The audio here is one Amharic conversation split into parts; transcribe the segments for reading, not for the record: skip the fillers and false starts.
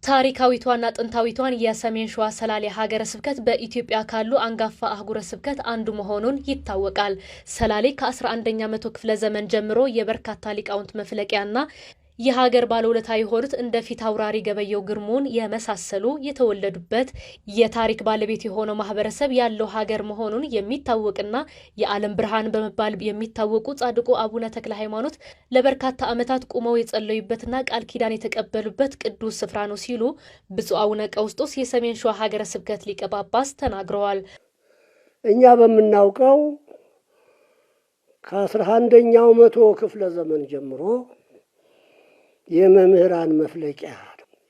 ታሪካዊቷና ጥንታዊቷን የሰሜን ሸዋ ሰላሌ ሀገረ ስብከት በኢትዮጵያ ካሉ አንጋፋ አህጉረ ስብከት አንዱ መሆኑን ይታወቃል። ሰላሌ ከ11ኛ መቶ ክፍለ ዘመን ጀምሮ የበርካታ ሊቃውንት መፍለቂያና የሀገር ባለውለታ የሆኑት እንደ ፊት አውራሪ ገበየው ግርሙን የመሳሰሉ የተወለዱበት የታሪክ ባለቤት የሆነው ማህበረሰብ ያለው ሀገር መሆኑን የሚታወቅና የዓለም ብርሃን በመባል የሚታወቁ ጻድቁ አቡነ ተክለ ሃይማኖት ለበርካታ ዓመታት ቆመው የጸለዩበትና ቃል ኪዳን የተቀበሉበት ቅዱስ ስፍራ ነው ሲሉ ብፁዕ አቡነ ቀውስጦስ የሰሜን ሸዋ ሀገረ ስብከት ሊቀ ጳጳስ ተናግረዋል። እኛ በመናውቀው ከ11ኛው መቶ ክፍለ ዘመን ጀምሮ የመምህራን መፍለቂያ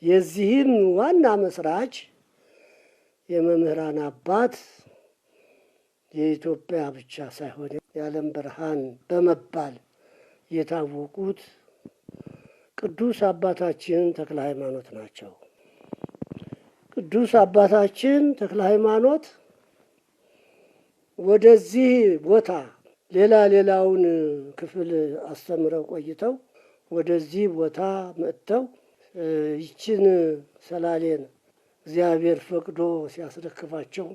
የዚህም ዋና መስራች የመምህራን አባት የኢትዮጵያ ብቻ ሳይሆን የዓለም ብርሃን በመባል የታወቁት ቅዱስ አባታችን ተክለ ሃይማኖት ናቸው። ቅዱስ አባታችን ተክለ ሃይማኖት ወደዚህ ቦታ ሌላውን ክፍል አስተምረው ቆይተው ወደዚህ ቦታ መጥተው ይችን ሰላሌን እግዚአብሔር ፈቅዶ ሲያስረክፋቸው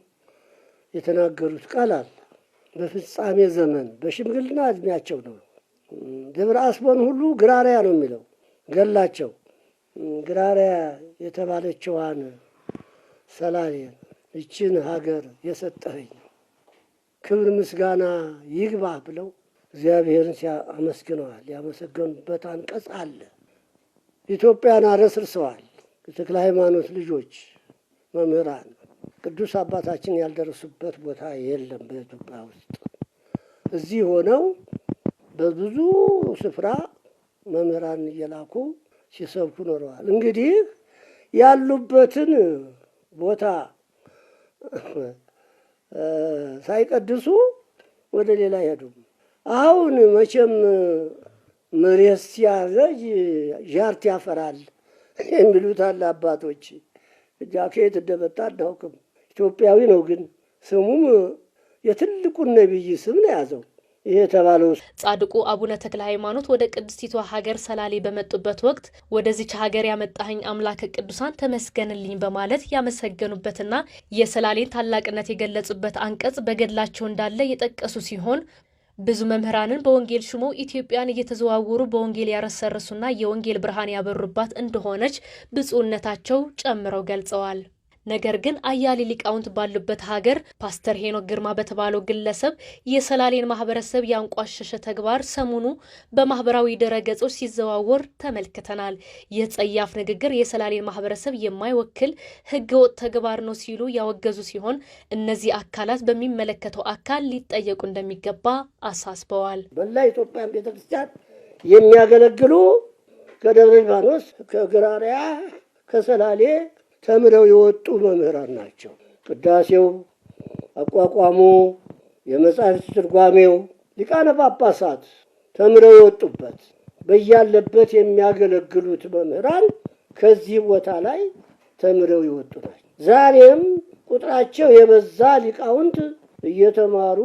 የተናገሩት ቃል አለ። በፍጻሜ ዘመን በሽምግልና እድሜያቸው ነው። ደብረ አስቦን ሁሉ ግራሪያ ነው የሚለው ገላቸው። ግራሪያ የተባለችዋን ሰላሌን ይችን ሀገር የሰጠኸኝ ክብር ምስጋና ይግባ ብለው እግዚአብሔርን ሲያመሰግነዋል። ያመሰገኑበት አንቀጽ አለ። ኢትዮጵያን አረስርሰዋል። የተክለ ሃይማኖት ልጆች መምህራን ቅዱስ አባታችን ያልደረሱበት ቦታ የለም በኢትዮጵያ ውስጥ። እዚህ ሆነው በብዙ ስፍራ መምህራን እየላኩ ሲሰብኩ ኖረዋል። እንግዲህ ያሉበትን ቦታ ሳይቀድሱ ወደ ሌላ አይሄዱም። አሁን መቼም መሬት ሲያረጅ ዣርት ያፈራል የሚሉት አለ አባቶች። ጃኬት እንደመጣ አናውቅም። ኢትዮጵያዊ ነው፣ ግን ስሙም የትልቁን ነቢይ ስም ነው ያዘው። ይሄ የተባለው ጻድቁ አቡነ ተክለ ሃይማኖት ወደ ቅድስቲቷ ሀገር ሰላሌ በመጡበት ወቅት ወደዚች ሀገር ያመጣኸኝ አምላከ ቅዱሳን ተመስገንልኝ በማለት ያመሰገኑበትና የሰላሌን ታላቅነት የገለጹበት አንቀጽ በገድላቸው እንዳለ የጠቀሱ ሲሆን ብዙ መምህራንን በወንጌል ሹመው ኢትዮጵያን እየተዘዋወሩ በወንጌል ያረሰረሱና የወንጌል ብርሃን ያበሩባት እንደሆነች ብፁዕነታቸው ጨምረው ገልጸዋል። ነገር ግን አያሌ ሊቃውንት ባሉበት ሀገር ፓስተር ሄኖክ ግርማ በተባለው ግለሰብ የሰላሌን ማህበረሰብ ያንቋሸሸ ተግባር ሰሞኑ በማህበራዊ ድረገጾች ሲዘዋወር ተመልክተናል። ይህ ጸያፍ ንግግር የሰላሌን ማህበረሰብ የማይወክል ህገወጥ ተግባር ነው ሲሉ ያወገዙ ሲሆን እነዚህ አካላት በሚመለከተው አካል ሊጠየቁ እንደሚገባ አሳስበዋል። በላ ኢትዮጵያን ቤተክርስቲያን የሚያገለግሉ ከደብረ ሊባኖስ፣ ከግራሪያ፣ ከሰላሌ ተምረው የወጡ መምህራን ናቸው። ቅዳሴው፣ አቋቋሙ፣ የመጽሐፍት ትርጓሜው ሊቃነ ጳጳሳት ተምረው የወጡበት በያለበት የሚያገለግሉት መምህራን ከዚህ ቦታ ላይ ተምረው የወጡ ናቸው። ዛሬም ቁጥራቸው የበዛ ሊቃውንት እየተማሩ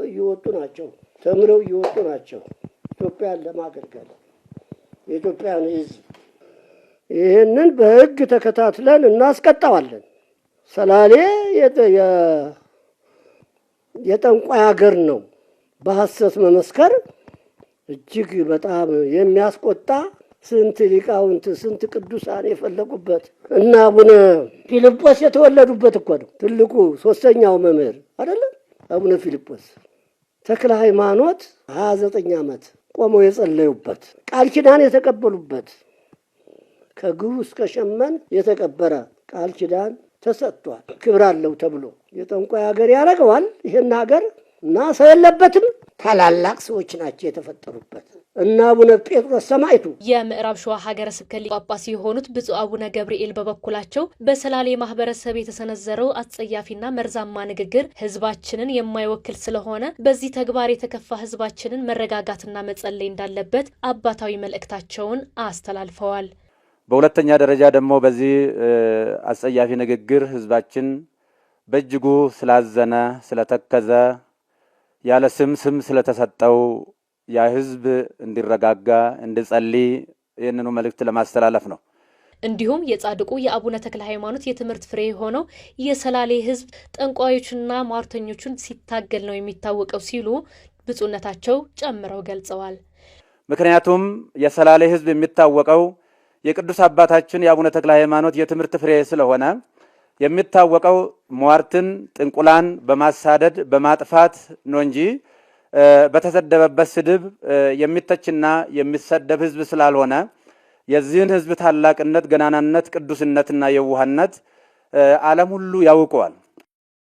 እየወጡ ናቸው። ተምረው እየወጡ ናቸው። ኢትዮጵያን ለማገልገል የኢትዮጵያን ሕዝብ ይህንን በሕግ ተከታትለን እናስቀጣዋለን። ሰላሌ የጠንቋይ ሀገር ነው። በሐሰት መመስከር እጅግ በጣም የሚያስቆጣ ስንት ሊቃውንት ስንት ቅዱሳን የፈለቁበት እና አቡነ ፊልጶስ የተወለዱበት እኮ ነው። ትልቁ ሶስተኛው መምህር አይደለም አቡነ ፊልጶስ ተክለ ሃይማኖት 29 ዓመት ቆመው የጸለዩበት ቃል ኪዳን የተቀበሉበት ከግሩ እስከ ሸመን የተቀበረ ቃል ኪዳን ተሰጥቷል። ክብር አለው ተብሎ የጠንቋይ ሀገር ያደርገዋል ይሄን ሀገር እና ሰው የለበትም። ታላላቅ ሰዎች ናቸው የተፈጠሩበት እና አቡነ ጴጥሮስ ሰማዕቱ የምዕራብ ሸዋ ሀገረ ስብከት ሊቀ ጳጳስ የሆኑት ብፁዕ አቡነ ገብርኤል በበኩላቸው በሰላሌ ማህበረሰብ የተሰነዘረው አጸያፊና መርዛማ ንግግር ህዝባችንን የማይወክል ስለሆነ በዚህ ተግባር የተከፋ ህዝባችንን መረጋጋትና መጸለይ እንዳለበት አባታዊ መልእክታቸውን አስተላልፈዋል። በሁለተኛ ደረጃ ደግሞ በዚህ አጸያፊ ንግግር ህዝባችን በእጅጉ ስላዘነ ስለተከዘ ያለ ስም ስለተሰጠው ያ ህዝብ እንዲረጋጋ እንዲጸልይ ይህንኑ መልእክት ለማስተላለፍ ነው። እንዲሁም የጻድቁ የአቡነ ተክለ ሃይማኖት የትምህርት ፍሬ የሆነው የሰላሌ ሕዝብ ጠንቋዮችና ሟርተኞቹን ሲታገል ነው የሚታወቀው ሲሉ ብፁዕነታቸው ጨምረው ገልጸዋል። ምክንያቱም የሰላሌ ሕዝብ የሚታወቀው የቅዱስ አባታችን የአቡነ ተክለ ሃይማኖት የትምህርት ፍሬ ስለሆነ የሚታወቀው ሟርትን፣ ጥንቁላን በማሳደድ በማጥፋት ነው እንጂ በተሰደበበት ስድብ የሚተችና የሚሰደብ ሕዝብ ስላልሆነ የዚህን ሕዝብ ታላቅነት፣ ገናናነት፣ ቅዱስነትና የዋህነት ዓለም ሁሉ ያውቀዋል።